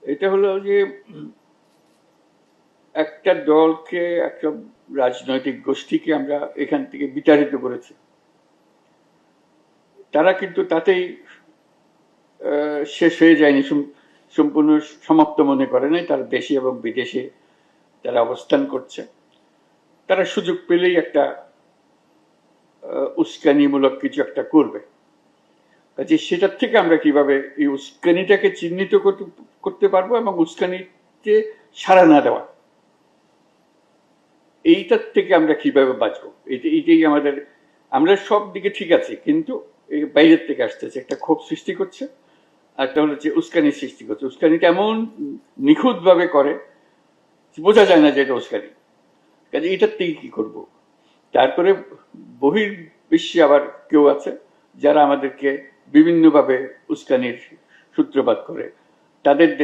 এটা হলো যে একটা দলকে, একটা রাজনৈতিক গোষ্ঠীকে আমরা এখান থেকে বিতাড়িত করেছি, তারা কিন্তু তাতেই শেষ হয়ে যায়নি, সম্পূর্ণ সমাপ্ত মনে করে নাই। তারা দেশে এবং বিদেশে তারা অবস্থান করছে। তারা সুযোগ পেলেই একটা উস্কানিমূলক কিছু একটা করবে। কাজে সেটার থেকে আমরা কিভাবে এই উস্কানিটাকে চিহ্নিত করতে পারবো এবং উস্কানিতে সাড়া না দেওয়া, এইটার থেকে আমরা কিভাবে বাঁচবো, এইটাই আমাদের। আমরা সব দিকে ঠিক আছি, কিন্তু এই বাইরের থেকে আসতেছে, একটা ক্ষোভ সৃষ্টি করছে, আর একটা হলো যে উস্কানি সৃষ্টি করছে। উস্কানিটা এমন নিখুঁত ভাবে করে বোঝা যায় না যে এটা উস্কানি। কাজে এটার থেকে কি করব? তারপরে বহির্বিশ্বে আবার কেউ আছে যারা আমাদেরকে বিভিন্নভাবে উস্কানির সূত্রপাত করে। তাদের দেশে